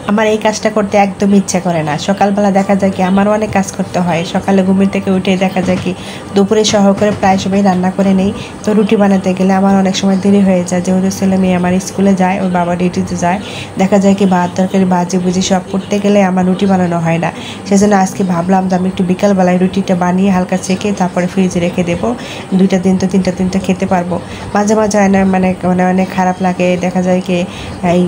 আমার এই কাজটা করতে একদম ইচ্ছা করে না। সকালবেলা দেখা যায় কি আমারও অনেক কাজ করতে হয়, সকালে ঘুমের থেকে উঠে দেখা যায় কি দুপুরে সহকারে প্রায় সময় রান্না করে নেই। তো রুটি বানাতে গেলে আমার অনেক সময় দেরি হয়ে যায়, যেহেতু ছেলে মেয়ে আমার স্কুলে যায়, ওর বাবা ডিউটিতে যায়। দেখা যায় কি ভাত তরকারি ভাজি ভুজি সব করতে গেলে আমার রুটি বানানো হয় না। সেজন্য আজকে ভাবলাম যে আমি একটু বিকালবেলায় রুটিটা বানিয়ে হালকা চেকে তারপরে ফ্রিজে রেখে দেবো, 2টা দিন তো 3টা দিন তো খেতে পারবো। মাঝে মাঝে মানে অনেক খারাপ লাগে, দেখা যায় কি এই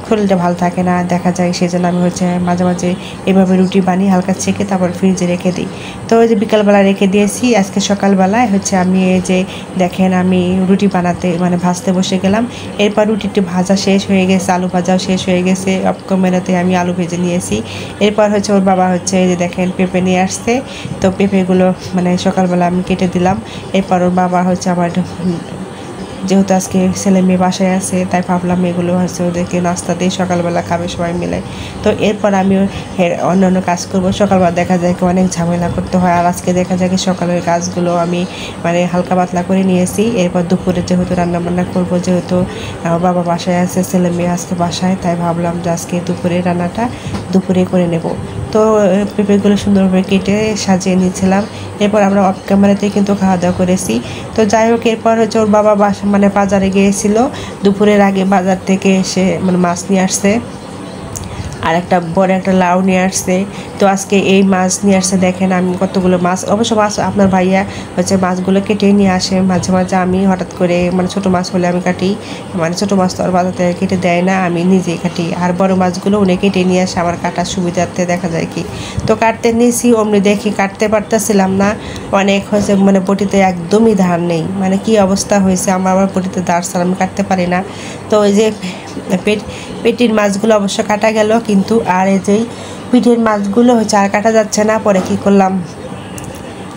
শরীরটা ভালো থাকে না, দেখা যায় সেজন্য আমি মাঝে মাঝে এভাবে রুটি বানিয়ে হালকা ছেঁকে তারপর ফ্রিজে রেখে দিই। তো ওই যে বিকালবেলা রেখে দিয়েছি, আজকে সকালবেলায় আমি এই যে দেখেন আমি রুটি বানাতে ভাজতে বসে গেলাম। এরপর রুটিটি ভাজা শেষ হয়ে গেছে, আলু ভাজাও শেষ হয়ে গেছে, অপকমেরাতে আমি আলু ভেজে নিয়েছি। এরপর ওর বাবা এই যে দেখেন পেঁপে নিয়ে আসছে। তো পেঁপেগুলো সকালবেলা আমি কেটে দিলাম। এরপর ওর বাবা আমার যেহেতু আজকে ছেলে মেয়ে বাসায় আছে, তাই ভাবলাম এগুলো ওদেরকে নাস্তা দিয়ে সকালবেলা খাবে সবাই মিলে। তো এরপর আমি অন্যান্য কাজ করবো। সকালবেলা দেখা যায় কি অনেক ঝামেলা করতে হয়, আর আজকে দেখা যায় কি সকালের কাজগুলো আমি হালকা পাতলা করে নিয়েছি। এরপর দুপুরে যেহেতু রান্নাবান্না করবো, যেহেতু বাবা বাসায় আছে, ছেলে মেয়ে আজকে বাসায়, তাই ভাবলাম যে আজকে দুপুরে রান্নাটা দুপুরে করে নেব। তো পেঁপেগুলো সুন্দরভাবে কেটে সাজিয়ে নিয়েছিলাম। এরপর আমরা অফ ক্যামেরাতেই কিন্তু খাওয়া দাওয়া করেছি। তো যাই হোক, এরপর ওর বাবা বাজারে গিয়েছিল, দুপুরের আগে বাজার থেকে এসে মাছ নিয়ে আসছে, আর একটা বড় একটা লাউ নিয়ে আসছে। তো আজকে এই মাছ নিয়ে আসছে, দেখেন আমি কতগুলো মাছ, অবশ্য মাছ আপনার ভাইয়া মাছগুলো কেটে নিয়ে আসে। মাঝে মাঝে আমি হঠাৎ করে ছোটো মাছ হলে আমি কাটি, ছোটো মাছ তো আর বাজার থেকে কেটে দেয় না, আমি নিজেই কাটি। আর বড় মাছগুলো উনি কেটে নিয়ে আসে আমার কাটার সুবিধার্থে, দেখা যায় কি। তো কাটতে নিয়েছি, অমনি দেখি কাটতে পারতেছিলাম না, অনেক বটিতে একদমই ধার নেই, কি অবস্থা হয়েছে আমার বটিতে ধার ছাড়া আমি কাটতে পারি না। তো ওই যে পেটির মাছগুলো অবশ্য কাটা গেল, কিন্তু আর এই যে পিঠের মাছগুলো আর কাটা যাচ্ছে না। পরে কি করলাম,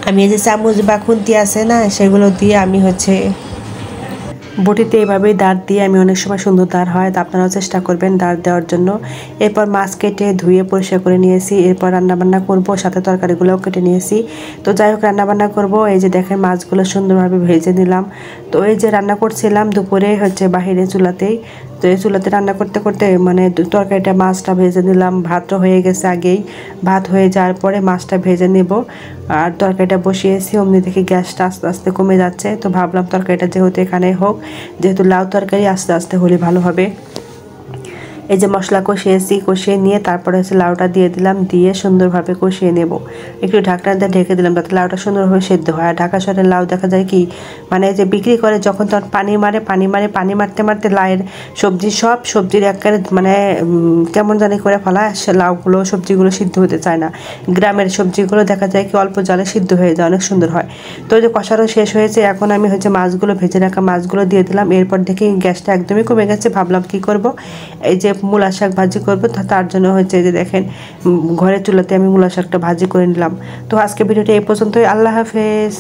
আমি এই যে চামচ বা খুন্তি আছে না, সেগুলো দিয়ে আমি বটিতে এভাবেই দাঁড় দিয়ে আমি অনেক সময় সুন্দর দাঁড় হয়, তা আপনারাও চেষ্টা করবেন দাঁড় দেওয়ার জন্য। এরপর মাছ কেটে ধুয়ে পরিষ্কার করে নিয়েছি। এরপর রান্নাবান্না করব, সাথে তরকারিগুলোও কেটে নিয়েছি। তো যাই হোক, রান্নাবান্না করব। এই যে দেখেন মাছগুলো সুন্দরভাবে ভেজে নিলাম। তো এই যে রান্না করছিলাম দুপুরে বাহিরে চুলাতেই। তো এই চুলাতে রান্না করতে করতে তরকারিটা মাছটা ভেজে নিলাম, ভাতটা হয়ে গেছে আগেই। ভাত হয়ে যাওয়ার পরে মাছটা ভেজে নেব, আর তরকারিটা বসিয়েছি। অমনি দেখি গ্যাসটা আস্তে আস্তে কমে যাচ্ছে। তো ভাবলাম তরকারিটা যেহেতু এখানে হোক, যেহেতু লাউ তরকারি আস্তে আস্তে হলে ভালো হবে। এই যে মশলা কষিয়েছি, কষিয়ে নিয়ে তারপরে লাউটা দিয়ে দিলাম, দিয়ে সুন্দরভাবে কষিয়ে নেব। একটু ঢাকনা দিয়ে ঢেকে দিলাম যাতে লাউটা সুন্দরভাবে সেদ্ধ হয়। আর ঢাকা শহরের লাউ দেখা যায় কি যে বিক্রি করে যখন তখন পানি মারতে মারতে লাউয়ের সব সবজির একবারে কেমন জানি করে ফেলা, লাউগুলো সবজিগুলো সিদ্ধ হতে চায় না। গ্রামের সবজিগুলো দেখা যায় কি অল্প জলে সিদ্ধ হয়ে যায়, অনেক সুন্দর হয়। তো যে কষানো শেষ হয়েছে, এখন আমি মাছগুলো ভেজে রাখা মাছগুলো দিয়ে দিলাম। এরপর দেখি গ্যাসটা একদমই কমে গেছে। ভাবলাম কি করব, এই যে মূলা শাক ভাজি করবো, তার জন্য যে দেখেন ঘরের চুলাতে আমি মূলা শাকটা ভাজি করে নিলাম। তো আজকে ভিডিওটা এই পর্যন্তই। আল্লাহ হাফেজ।